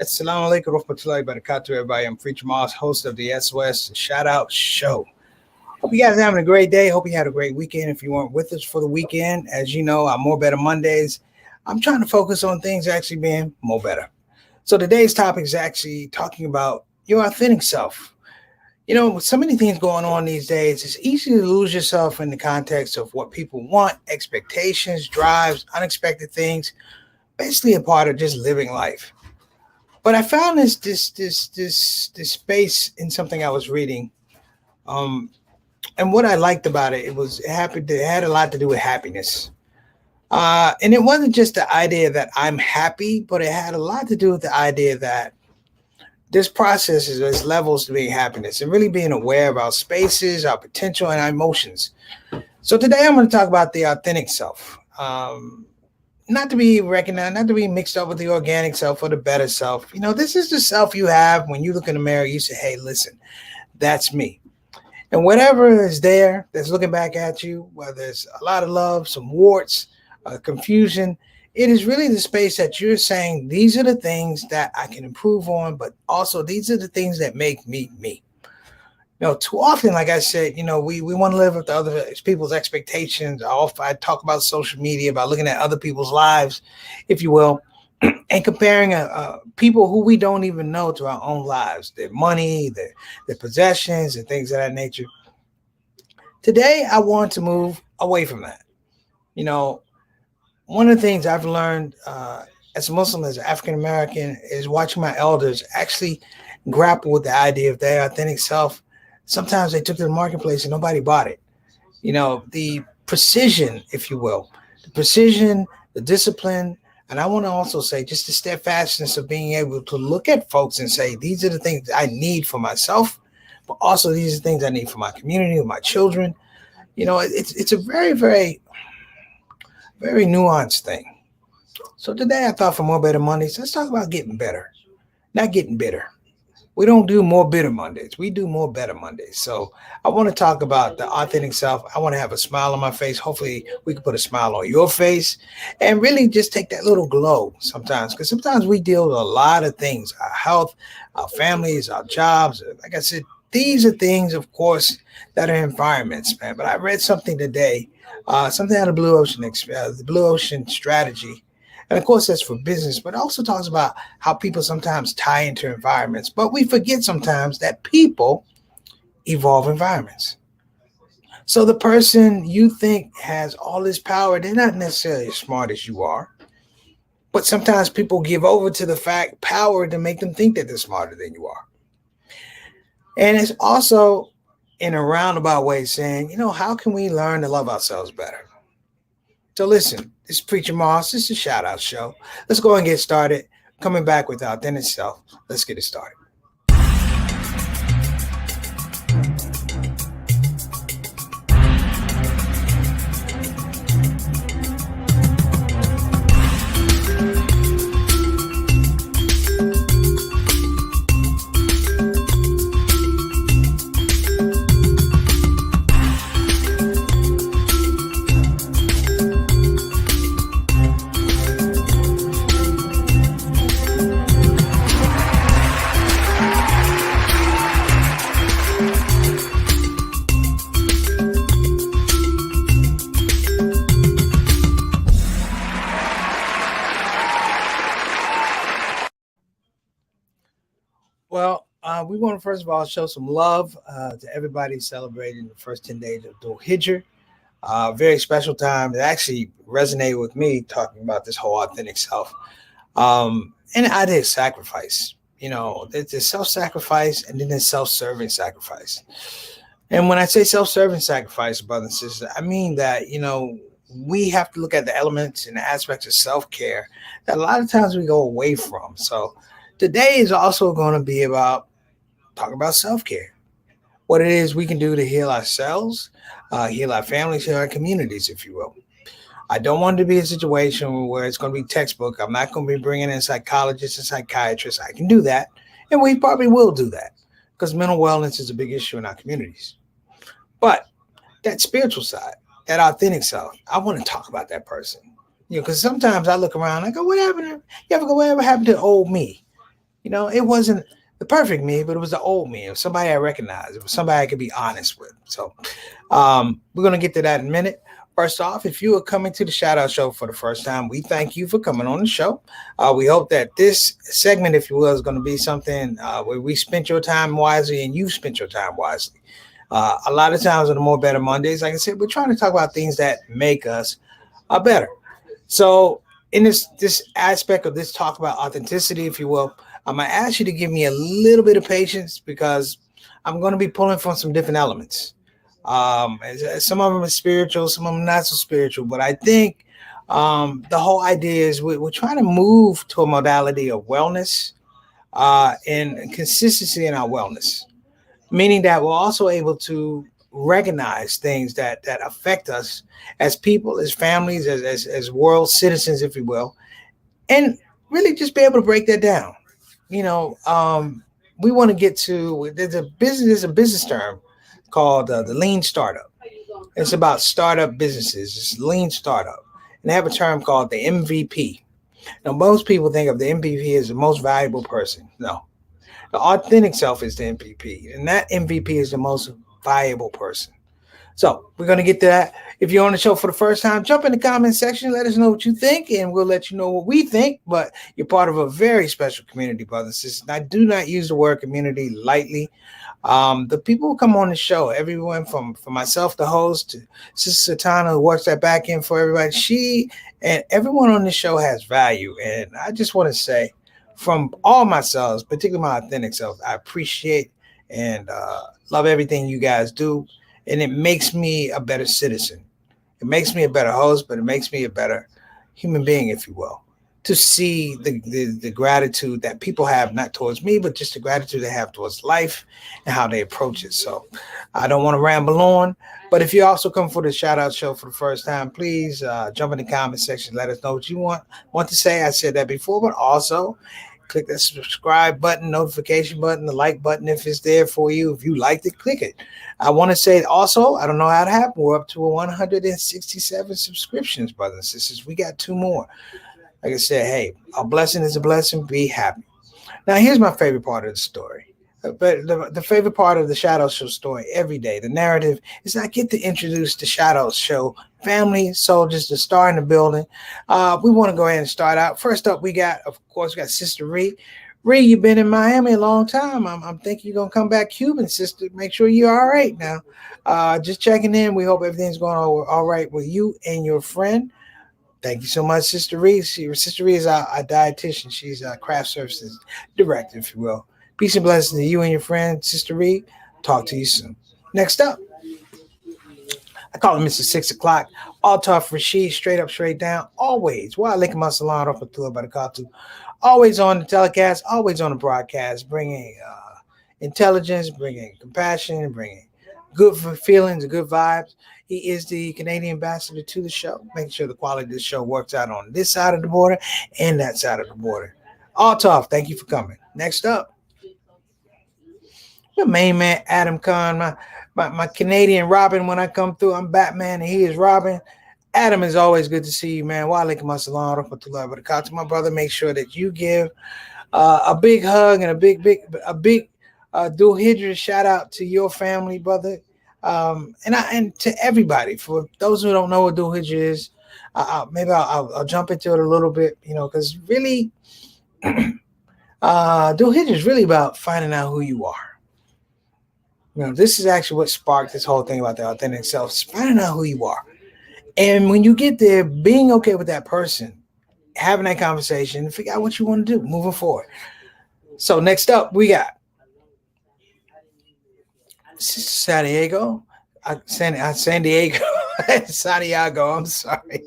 Assalamu alaikum warahmatullahi wabarakatuh, everybody. I'm Preacher Moss, host of the SOS Shout Out Show. Hope you guys are having a great day. Hope you had a great weekend. If you weren't with us for the weekend, as you know, on More Better Mondays, I'm trying to focus on things actually being more better. So today's topic is actually talking about your authentic self. You know, with so many things going on these days, it's easy to lose yourself in the context of what people want, expectations, drives, unexpected things, basically a part of just living life. But I found this space in something I was reading, and what I liked about it, it had a lot to do with happiness, and it wasn't just the idea that I'm happy, but it had a lot to do with the idea that this process is there's levels to being happiness and really being aware of our spaces, our potential, and our emotions. So today I'm going to talk about the authentic self. Not to be recognized, not to be mixed up with the organic self or the better self. You know, this is the self you have when you look in the mirror, you say, hey, listen, that's me. And whatever is there that's looking back at you, whether it's a lot of love, some warts, confusion, it is really the space that you're saying, these are the things that I can improve on, but also these are the things that make me me. You know, too often, like I said, you know, we want to live up to other people's expectations. I talk about social media, about looking at other people's lives, if you will, and comparing people who we don't even know to our own lives, their money, their possessions, and things of that nature. Today, I want to move away from that. You know, one of the things I've learned as a Muslim, as an African American, is watching my elders actually grapple with the idea of their authentic self. Sometimes they took to the marketplace and nobody bought it. You know, the precision, if you will, the discipline, and I want to also say just the steadfastness of being able to look at folks and say, these are the things I need for myself, but also these are the things I need for my community, my children. You know, it's a very, very, very nuanced thing. So today I thought for More Better Mondays, let's talk about getting better, not getting bitter. We don't do more bitter Mondays. We do more better Mondays. So I want to talk about the authentic self. I want to have a smile on my face. Hopefully we can put a smile on your face and really just take that little glow sometimes. Because sometimes we deal with a lot of things, our health, our families, our jobs. Like I said, these are things, of course, that are environments, man. But I read something today, something out of the Blue Ocean Strategy. And of course, that's for business, but it also talks about how people sometimes tie into environments. But we forget sometimes that people evolve environments. So the person you think has all this power, they're not necessarily as smart as you are. But sometimes people give over to the power to make them think that they're smarter than you are. And it's also in a roundabout way saying, you know, how can we learn to love ourselves better? So listen, this is Preacher Moss. This is a shout out show. Let's go and get started. Coming back with our authentic self. Let's get it started. Well, we want to first of all show some love to everybody celebrating the first 10 days of Dhul Hijjah. Very special time. It actually resonated with me talking about this whole authentic self and the idea of sacrifice. You know, there's self-sacrifice and then there's self-serving sacrifice. And when I say self-serving sacrifice, brothers and sisters, I mean that, you know, we have to look at the elements and the aspects of self-care that a lot of times we go away from. So today is also going to be about talking about self-care, what it is we can do to heal ourselves, heal our families, heal our communities, if you will. I don't want it to be a situation where it's going to be textbook. I'm not going to be bringing in psychologists and psychiatrists. I can do that, and we probably will do that because mental wellness is a big issue in our communities. But that spiritual side, that authentic self, I want to talk about that person. You know, because sometimes I look around, I go, what happened? You ever go, whatever happened to old me? It wasn't the perfect me, but it was the old me. It was somebody I recognized. It was somebody I could be honest with. So we're going to get to that in a minute. First off, if you are coming to the Shout Out Show for the first time, we thank you for coming on the show. We hope that this segment, if you will, is going to be something where we spent your time wisely and you spent your time wisely. A lot of times on the More Better Mondays, like I said, we're trying to talk about things that make us better. So in this aspect of this talk about authenticity, if you will, I'm gonna ask you to give me a little bit of patience because I'm going to be pulling from some different elements. Some of them are spiritual, some of them not so spiritual, but I think the whole idea is we're trying to move to a modality of wellness and consistency in our wellness, meaning that we're also able to recognize things that affect us as people, as families, as world citizens, if you will, and really just be able to break that down. You know, we want to get to there's a business term called the lean startup. It's about startup businesses. It's lean startup, and they have a term called the MVP. Now, most people think of the MVP as the most valuable person. No, the authentic self is the MVP, and that MVP is the most valuable person. So we're gonna get to that. If you're on the show for the first time, jump in the comment section. Let us know what you think, and we'll let you know what we think. But you're part of a very special community, brothers and sisters. And I do not use the word community lightly. The people who come on the show, everyone from myself, the host, to Sister Satana, who works that back end for everybody, she and everyone on the show has value. And I just want to say, from all myself, particularly my authentic self, I appreciate and love everything you guys do, and it makes me a better citizen. It makes me a better host, but it makes me a better human being, if you will, to see the gratitude that people have, not towards me, but just the gratitude they have towards life and how they approach it. So I don't want to ramble on, but if you also come for the Shout Out Show for the first time, please jump in the comment section. Let us know what you want to say. I said that before, but also click that subscribe button, notification button, the like button if it's there for you. If you liked it, click it. I want to say also, I don't know how to happen. We're up to 167 subscriptions, brothers and sisters. We got two more. Like I said, hey, a blessing is a blessing. Be happy. Now, here's my favorite part of the story. But the favorite part of the Shadow Show story every day, the narrative, is I get to introduce the Shadow Show family, soldiers, the star in the building. We want to go ahead and start out. First up, of course, we got Sister Ree. Ree, you've been in Miami a long time. I'm thinking you're going to come back Cuban, sister. Make sure you're all right now. Just checking in. We hope everything's going all right with you and your friend. Thank you so much, Sister Reed. Sister Reed is our dietitian. She's a craft services director, if you will. Peace and blessings to you and your friend, Sister Reed. Talk to you soon. Next up, I call him Mr. 6 o'clock. All talk Rashid, straight up, straight down. Always. Why Lake Masalan off of Tua Barakatu. Always on the telecast, always on the broadcast, bringing intelligence, bringing compassion, bringing good feelings and good vibes. He is the Canadian ambassador to the show, making sure the quality of the show works out on this side of the border and that side of the border. All tough. Thank you for coming. Next up, the main man, Adam Khan, my Canadian Robin. When I come through, I'm Batman and he is Robin. Adam, is always good to see you, man. My brother, make sure that you give a big hug and a big Dul Hijra shout out to your family, brother. And to everybody. For those who don't know what Dul Hijra is, I'll jump into it a little bit, because really, Dul Hijra is really about finding out who you are. This is actually what sparked this whole thing about the authentic self, finding out who you are. And when you get there, being okay with that person, having that conversation, figure out what you want to do moving forward. So next up, we got San Diego. Santiago. I'm sorry.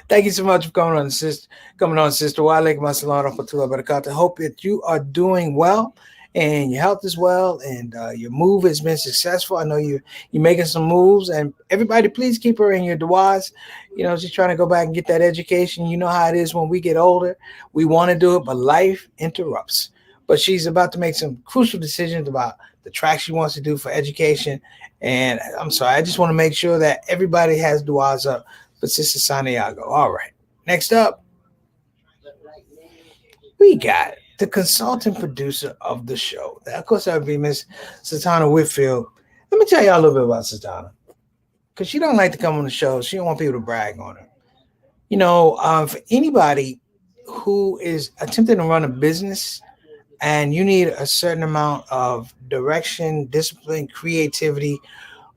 Thank you so much for coming on, sister. Walaikum assalam wa rahmatullahi wa barakatuh. Hope that you are doing well and your health is well and your move has been successful. I know you're making some moves, and everybody, please keep her in your du'as. She's trying to go back and get that education. You know how it is when we get older. We want to do it, but life interrupts. But she's about to make some crucial decisions about the track she wants to do for education. And I'm sorry, I just want to make sure that everybody has du'as up for Sister Santiago. All right. Next up, we got the consultant producer of the show. Of course, that would be Miss Satana Whitfield. Let me tell y'all a little bit about Satana, because she don't like to come on the show. She don't want people to brag on her. For anybody who is attempting to run a business and you need a certain amount of direction, discipline, creativity,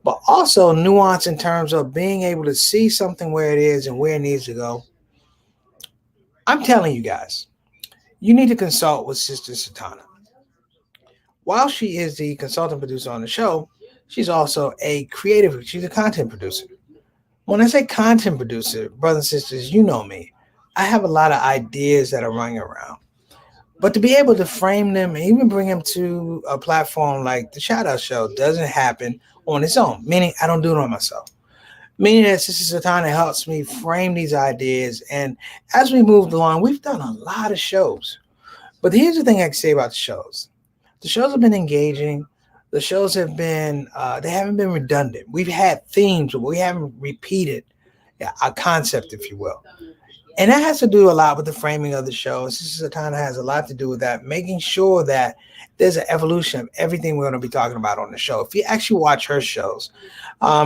but also nuance in terms of being able to see something where it is and where it needs to go, I'm telling you guys, you need to consult with Sister Satana. While she is the consultant producer on the show, she's also she's a content producer. When I say content producer, brothers and sisters, you know me. I have a lot of ideas that are running around. But to be able to frame them and even bring them to a platform like the ShOUT Show doesn't happen on its own, meaning I don't do it on myself. Meaning that Sister Satana helps me frame these ideas. And as we moved along, we've done a lot of shows. But here's the thing I can say about the shows. The shows have been engaging. The shows have been, they haven't been redundant. We've had themes, but we haven't repeated a concept, if you will. And that has to do a lot with the framing of the show. Sister Satana has a lot to do with that, making sure that there's an evolution of everything we're going to be talking about on the show. If you actually watch her shows,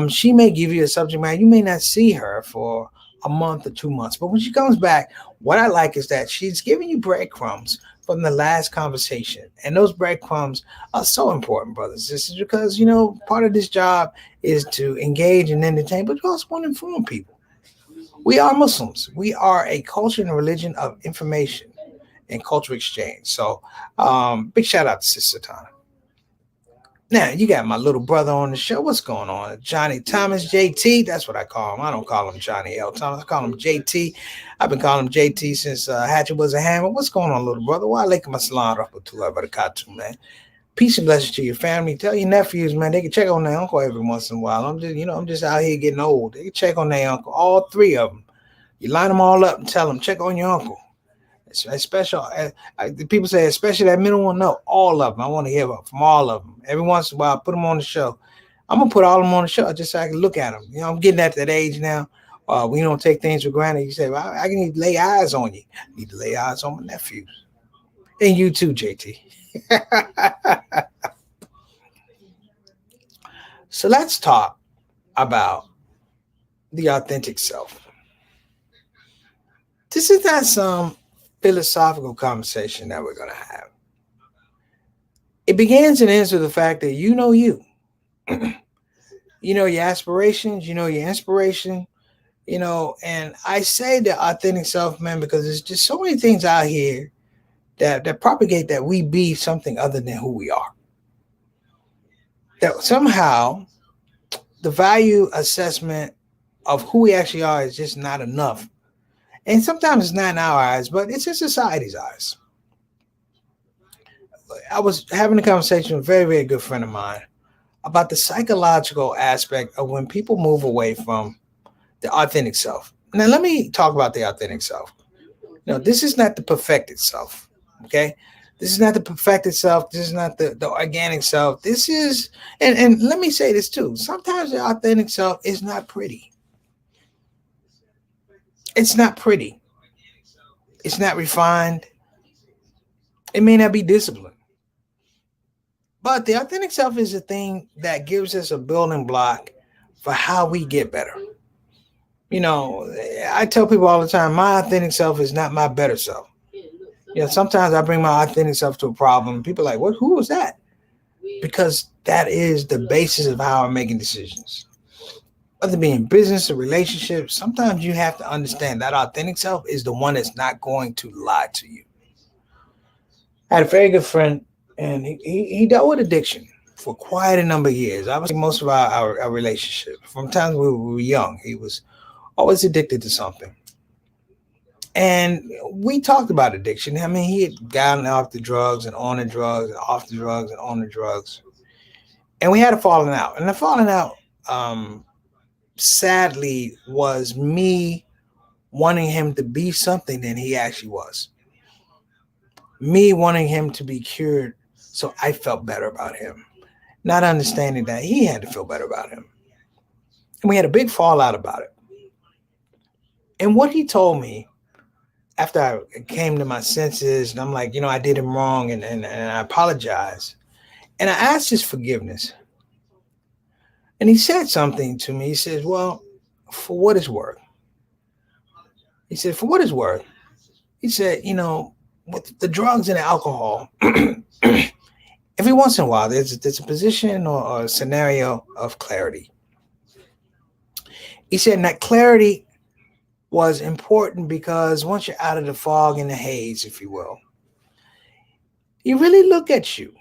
she may give you a subject matter. You may not see her for a month or 2 months, but when she comes back, what I like is that she's giving you breadcrumbs from the last conversation. And those breadcrumbs are so important, brothers. This is because, part of this job is to engage and entertain, but you also want to inform people. We are Muslims. We are a culture and a religion of information and cultural exchange. So big shout out to Sister Satana. Now, you got my little brother on the show. What's going on? Johnny Thomas, JT. That's what I call him. I don't call him Johnny L. Thomas. I call him JT. I've been calling him JT since Hatchet was a hammer. What's going on, little brother? Wa alaikum assalam rahmatullahi wa barakatuh, man. Peace and blessings to your family. Tell your nephews, man, they can check on their uncle every once in a while. I'm just out here getting old. They can check on their uncle, all three of them. You line them all up and tell them, check on your uncle. The people say, especially that middle one. No, all of them. I want to hear from all of them. Every once in a while, I put them on the show. I'm going to put all of them on the show just so I can look at them. I'm getting at that age now. We don't take things for granted. You say, well, I need to lay eyes on you. I need to lay eyes on my nephews. And you too, JT. So let's talk about the authentic self. This is not some philosophical conversation that we're going to have. It begins and ends with the fact that you know you. You know your aspirations, you know your inspiration, and I say the authentic self, man, because there's just so many things out here that propagate that we be something other than who we are. That somehow the value assessment of who we actually are is just not enough. And sometimes it's not in our eyes, but it's in society's eyes. I was having a conversation with a very, very good friend of mine about the psychological aspect of when people move away from the authentic self. Now, let me talk about the authentic self. This is not the perfected self, okay? This is not the perfected self. This is not the organic self. This is, and let me say this too. Sometimes the authentic self is not pretty. It's not pretty. It's not refined. It may not be disciplined. But the authentic self is a thing that gives us a building block for how we get better. I tell people all the time, my authentic self is not my better self. Sometimes I bring my authentic self to a problem. People are like, who was that? Because that is the basis of how I'm making decisions. Whether it be in business or relationships, sometimes you have to understand that authentic self is the one that's not going to lie to you. I had a very good friend, and he dealt with addiction for quite a number of years. Obviously, most of our relationship, from times we were young, he was always addicted to something. And we talked about addiction. I mean, he had gotten off the drugs and on the drugs and off the drugs and on the drugs. And we had a falling out. And the falling out, sadly, was me wanting him to be something that he actually was. Me wanting him to be cured so I felt better about him. Not understanding that he had to feel better about him. And we had a big fallout about it. And what he told me after I came to my senses, and I'm like, I did him wrong, and I apologize. And I asked his forgiveness. And he said something to me. He says, well, for what it's worth. He said, for what it's worth. He said, with the drugs and the alcohol, every once in a while, there's a position or a scenario of clarity. He said that clarity was important because once you're out of the fog and the haze, if you will, you really look at you.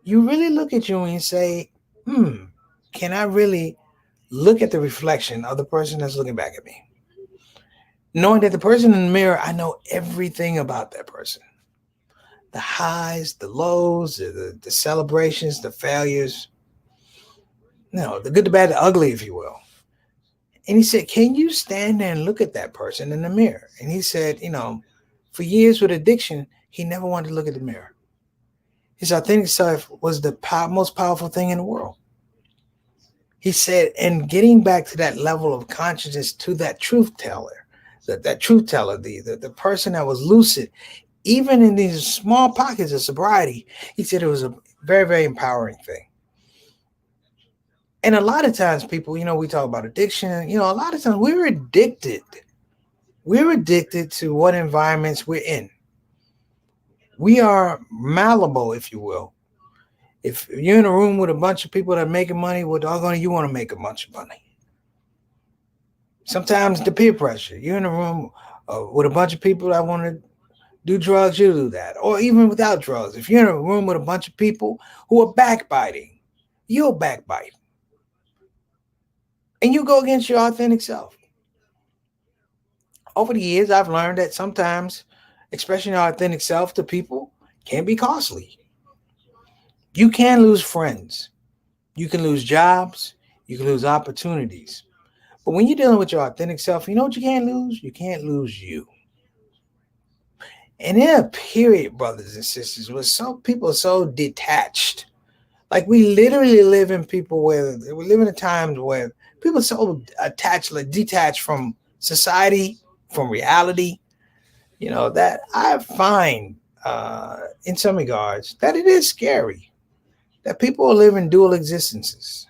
You really look at you and you say, can I really look at the reflection of the person that's looking back at me? Knowing that the person in the mirror, I know everything about that person. The highs, the lows, the celebrations, the failures. The good, the bad, the ugly, if you will. And he said, can you stand there and look at that person in the mirror? And he said, for years with addiction, he never wanted to look at the mirror. His authentic self was the most powerful thing in the world. He said, and getting back to that level of consciousness, to that truth teller, that truth teller, the person that was lucid, even in these small pockets of sobriety, he said it was a very, very empowering thing. And a lot of times people, we talk about addiction, a lot of times we're addicted. We're addicted to what environments we're in. We are malleable, if you will. If you're in a room with a bunch of people that are making money, well, doggone, you want to make a bunch of money. Sometimes the peer pressure. You're in a room with a bunch of people that want to do drugs, you do that. Or even without drugs. If you're in a room with a bunch of people who are backbiting, you'll backbite. And you go against your authentic self. Over the years, I've learned that sometimes expressing your authentic self to people can be costly. You can lose friends. You can lose jobs. You can lose opportunities. But when you're dealing with your authentic self, you know what you can't lose? You can't lose you. And in a period, brothers and sisters, where some people are so detached, like we literally live in we live in times where people are so attached, like detached from society, from reality, that I find in some regards that it is scary that people are living dual existences.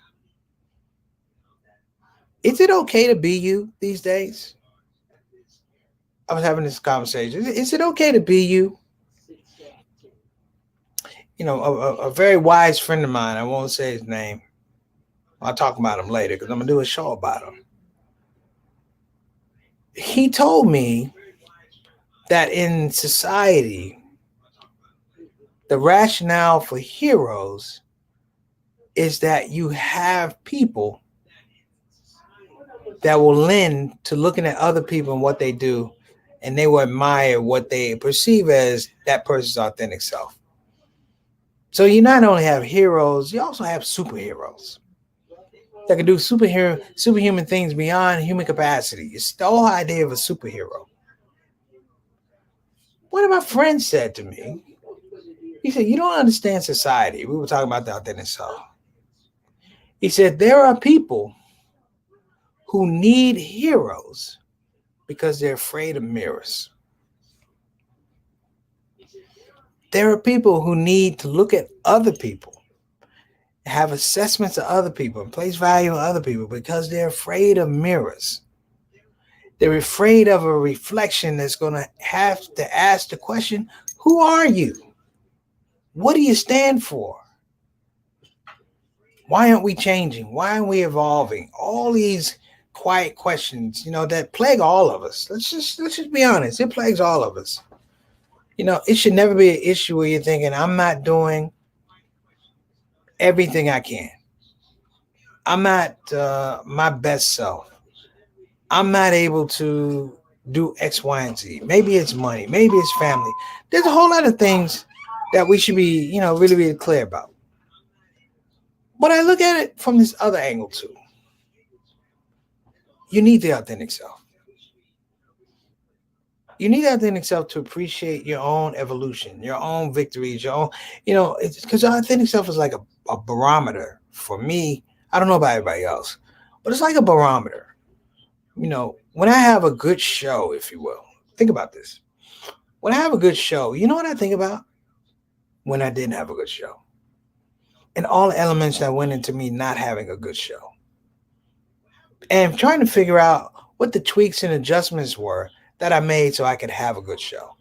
Is it okay to be you these days? I was having this conversation. Is it okay to be you? A very wise friend of mine, I won't say his name. I'll talk about him later because I'm going to do a show about him. He told me that in society, the rationale for heroes is that you have people that will lend to looking at other people and what they do, and they will admire what they perceive as that person's authentic self. So you not only have heroes, you also have superheroes that can do superhuman things beyond human capacity. It's the whole idea of a superhero. One of my friends said to me, he said, you don't understand society. We were talking about the authentic self. He said, there are people who need heroes because they're afraid of mirrors. There are people who need to look at other people, have assessments of other people, and place value on other people because they're afraid of mirrors. They're afraid of a reflection that's going to have to ask the question, who are you? What do you stand for? Why aren't we changing? Why aren't we evolving? All these quiet questions, that plague all of us. Let's just be honest. It plagues all of us. It should never be an issue where you're thinking, I'm not doing everything I can. I'm not my best self. I'm not able to do X, Y, and Z. Maybe it's money. Maybe it's family. There's a whole lot of things that we should be, really, really clear about. But I look at it from this other angle too. You need the authentic self. You need the authentic self to appreciate your own evolution, your own victories, your own, it's because the authentic self is like a barometer for me. I don't know about everybody else, but it's like a barometer. When I have a good show, if you will, Think about this. When I have a good show, you know what I think about? When I didn't have a good show. And all the elements that went into me not having a good show. And trying to figure out what the tweaks and adjustments were that I made so I could have a good show.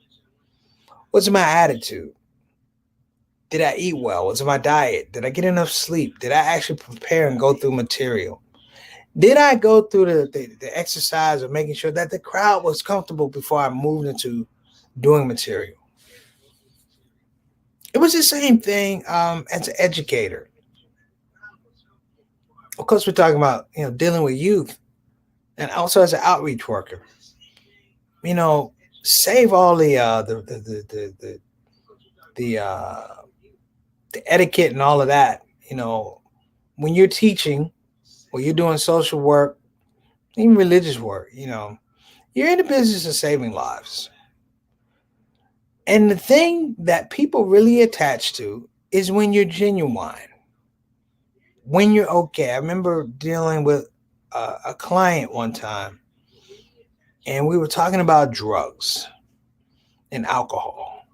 What's my attitude? Did I eat well? Was it my diet? Did I get enough sleep? Did I actually prepare and go through material? Did I go through the exercise of making sure that the crowd was comfortable before I moved into doing material? It was the same thing as an educator. Of course, we're talking about dealing with youth, and also as an outreach worker. Save all the etiquette and all of that. When you're teaching or you're doing social work, even religious work, you're in the business of saving lives. And the thing that people really attach to is when you're genuine, when you're okay. I remember dealing with a client one time, and we were talking about drugs and alcohol.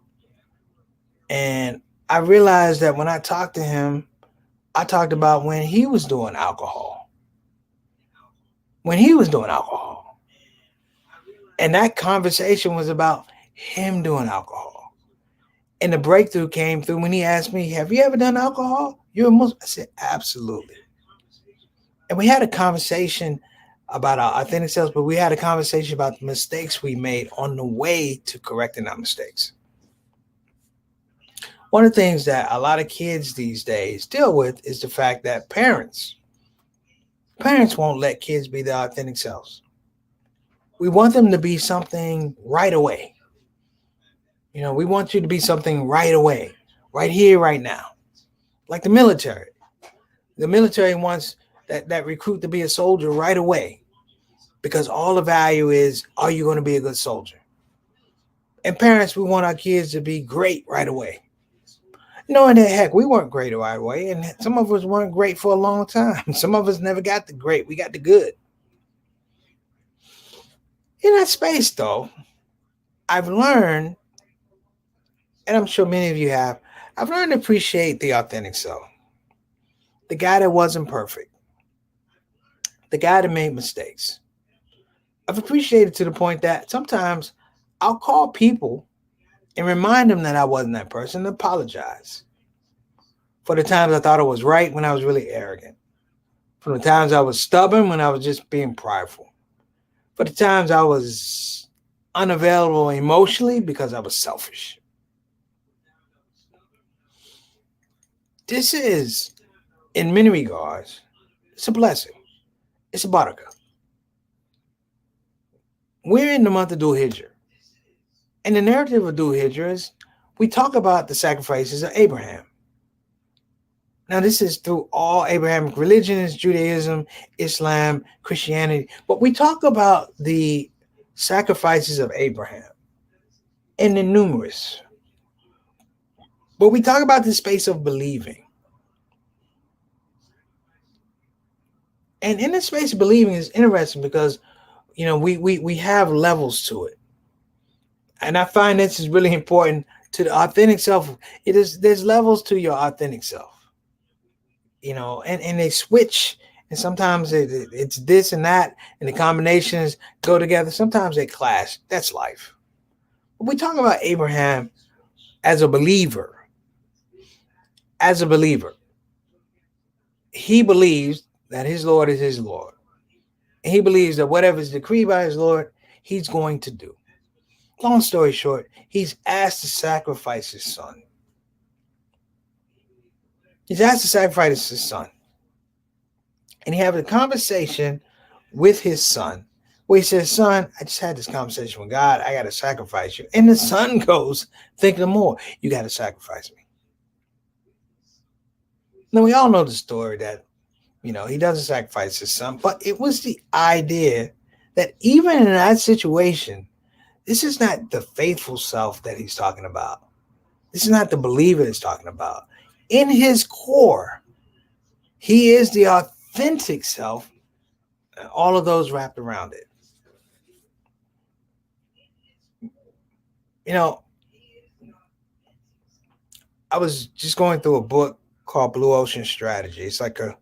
And I realized that when I talked to him, I talked about when he was doing alcohol. And that conversation was about him doing alcohol. And the breakthrough came through when he asked me, have you ever done alcohol? You're a Muslim? I said, absolutely. And we had a conversation about our authentic selves, but we had a conversation about the mistakes we made on the way to correcting our mistakes. One of the things that a lot of kids these days deal with is the fact that parents won't let kids be their authentic selves. We want them to be something right away. We want you to be something right away, right here, right now. Like the military. The military wants that recruit to be a soldier right away because all the value is, are you going to be a good soldier? And parents, we want our kids to be great right away. Knowing that, heck, we weren't great right away, and some of us weren't great for a long time. Some of us never got the great. We got the good. In that space, though, I've learned, and I'm sure many of you have, I've learned to appreciate the authentic self. The guy that wasn't perfect. The guy that made mistakes. I've appreciated to the point that sometimes I'll call people and remind them that I wasn't that person and apologize. For the times I thought I was right when I was really arrogant. For the times I was stubborn when I was just being prideful. For the times I was unavailable emotionally because I was selfish. This is, in many regards, it's a blessing. It's a barakah. We're in the month of Dhul Hijjah. And the narrative of Dhul Hijjah is we talk about the sacrifices of Abraham. Now, this is through all Abrahamic religions, Judaism, Islam, Christianity. But we talk about the sacrifices of Abraham and the numerous. But we talk about the space of believing. And in the space of believing is interesting because, we have levels to it. And I find this is really important to the authentic self. There's levels to your authentic self. And they switch, and sometimes it's this and that, and the combinations go together. Sometimes they clash. That's life. But we talk about Abraham as a believer. He believes that his Lord is his Lord. And he believes that whatever is decreed by his Lord, he's going to do. Long story short, he's asked to sacrifice his son. And he had a conversation with his son where he says, son, I just had this conversation with God. I got to sacrifice you. And the son goes, think no more. You got to sacrifice me. Now, we all know the story that, he doesn't sacrifice his son. But it was the idea that even in that situation, this is not the faithful self that he's talking about. This is not the believer he's talking about. In his core, he is the authentic self, and all of those wrapped around it. You know, I was just going through a book called Blue Ocean Strategy. It's like a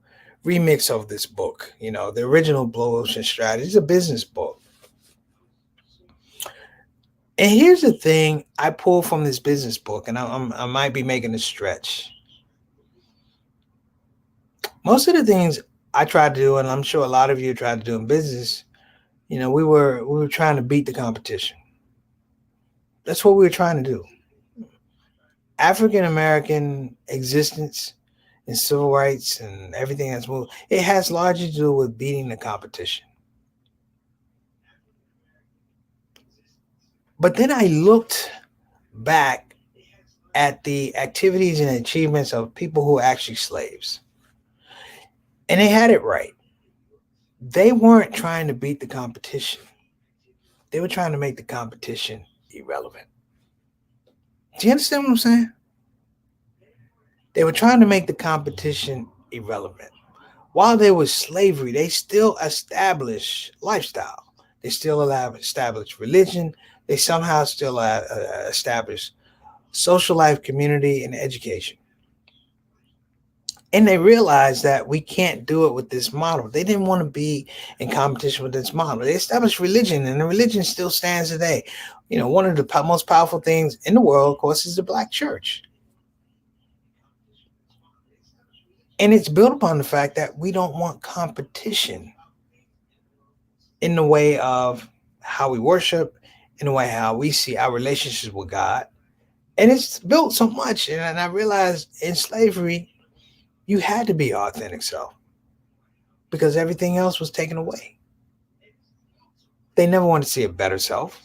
remix of this book. You know, the original Blue Ocean Strategy is a business book. And here's the thing I pulled from this business book, and I might be making a stretch. Most of the things I tried to do, and I'm sure a lot of you tried to do in business, you know, we were trying to beat the competition. That's what we were trying to do. African American existence and civil rights and everything that's moved, it has largely to do with beating the competition. But then I looked back at the activities and achievements of people who were actually slaves. And they had it right. They weren't trying to beat the competition. They were trying to make the competition irrelevant. Do you understand what I'm saying? They were trying to make the competition irrelevant. While there was slavery, they still established lifestyle. They still established religion. They somehow still established social life, community, and education. And they realized that we can't do it with this model. They didn't want to be in competition with this model. They established religion, and the religion still stands today. You know, one of the most powerful things in the world, of course, is the Black church. And it's built upon the fact that we don't want competition in the way of how we worship, in the way how we see our relationships with God. And it's built so much. And I realized in slavery, you had to be your authentic self because everything else was taken away. They never wanted to see a better self,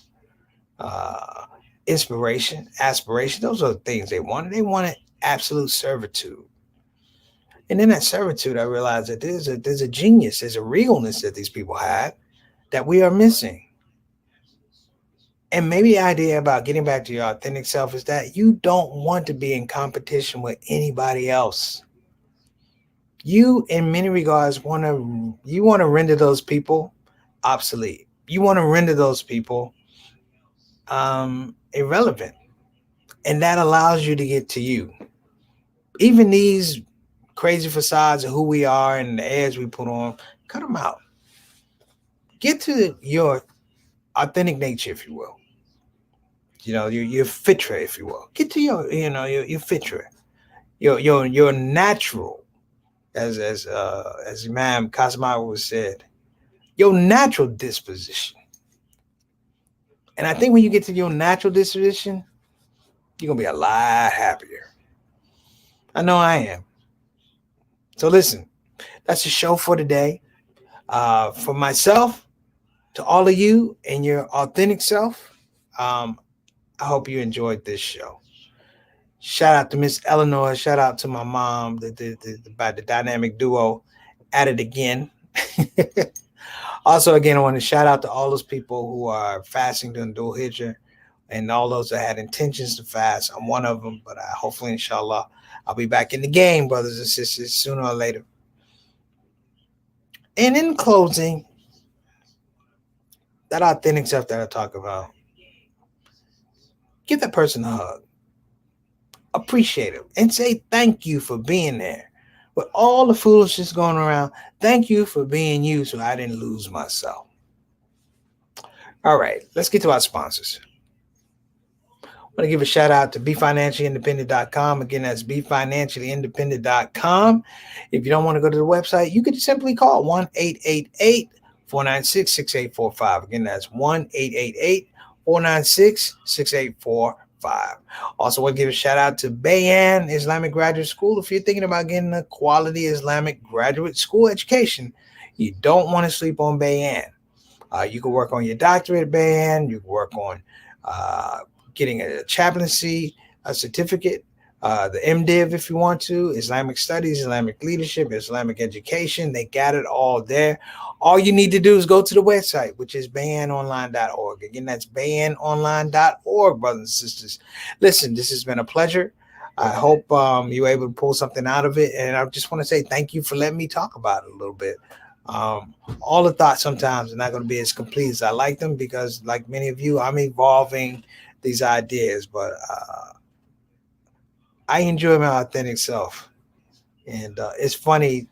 inspiration, aspiration. Those are the things they wanted. They wanted absolute servitude. And in that servitude, I realized that there's a genius, there's a regalness that these people had that we are missing. And maybe the idea about getting back to your authentic self is that you don't want to be in competition with anybody else. You, in many regards, want to render those people obsolete. You want to render those people irrelevant. And that allows you to get to you. Even these crazy facades of who we are and the airs we put on, cut them out. Get to your authentic nature, if you will. You know, your fitra, if you will. Get to your fitra, your natural, as Imam Kazmawi was said, your natural disposition. And I think when you get to your natural disposition, you're gonna be a lot happier. I know I am. So listen, that's the show for today. For myself, to all of you and your authentic self, I hope you enjoyed this show. Shout out to Miss Eleanor. Shout out to my mom, the dynamic duo at it again. Also, again, I want to shout out to all those people who are fasting during Dhul Hijjah and all those that had intentions to fast. I'm one of them, but hopefully, inshallah, I'll be back in the game, brothers and sisters, sooner or later. And in closing, that authentic stuff that I talk about, give that person a hug. Appreciate them and say thank you for being there. With all the foolishness going around, thank you for being you so I didn't lose myself. All right, let's get to our sponsors. I want to give a shout out to BeFinanciallyIndependent.com. Again, that's BeFinanciallyIndependent.com. If you don't want to go to the website, you could simply call 1-888-496-6845. Again, that's 1-888-496-6845. Also, want to give a shout out to Bayan Islamic Graduate School. If you're thinking about getting a quality Islamic graduate school education, you don't want to sleep on Bayan. You can work on your doctorate at Bayan. You can work on getting a chaplaincy, a certificate, the MDiv if you want to, Islamic studies, Islamic leadership, Islamic education. They got it all there. All you need to do is go to the website, which is bayanonline.org. Again, that's bayanonline.org, brothers and sisters. Listen, this has been a pleasure. I hope you were able to pull something out of it. And I just want to say thank you for letting me talk about it a little bit. All the thoughts sometimes are not going to be as complete as I like them because, like many of you, I'm evolving these ideas, but I enjoy my authentic self. And it's funny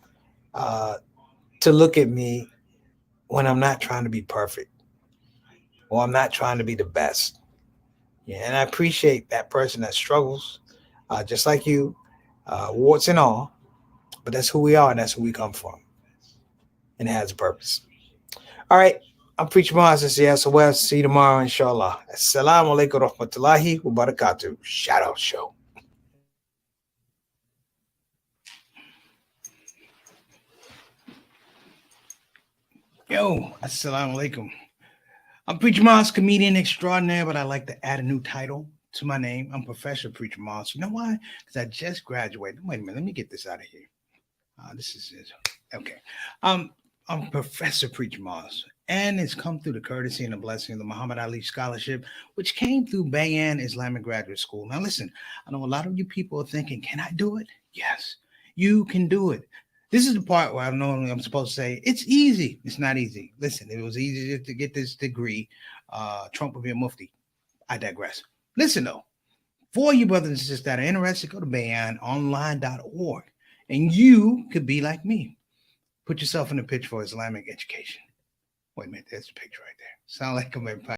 to look at me when I'm not trying to be perfect or I'm not trying to be the best. Yeah, and I appreciate that person that struggles, just like you, warts and all. But that's who we are and that's who we come from. And it has a purpose. All right. I'm Preacher Mars. This is SOS. See you tomorrow, inshallah. Assalamu alaikum rahmatullahi wa barakatuh. Shout out show. Yo, assalamu alaikum. I'm Preacher Mars, comedian extraordinaire, but I like to add a new title to my name. I'm Professor Preacher Mars. You know why? Because I just graduated. Wait a minute. Let me get this out of here. This is it. Okay. I'm Professor Preacher Mars, and it's come through the courtesy and the blessing of the Muhammad Ali Scholarship, which came through Bayan Islamic Graduate School. Now, listen, I know a lot of you people are thinking, can I do it? Yes, you can do it. This is the part where I'm supposed to say, it's easy. It's not easy. Listen, if it was easy to get this degree, Trump would be a mufti. I digress. Listen, though, for you brothers and sisters that are interested, go to bayanonline.org, and you could be like me. Put yourself in the picture for Islamic education. Wait a minute, there's a picture right there. Sound like I'm everybody.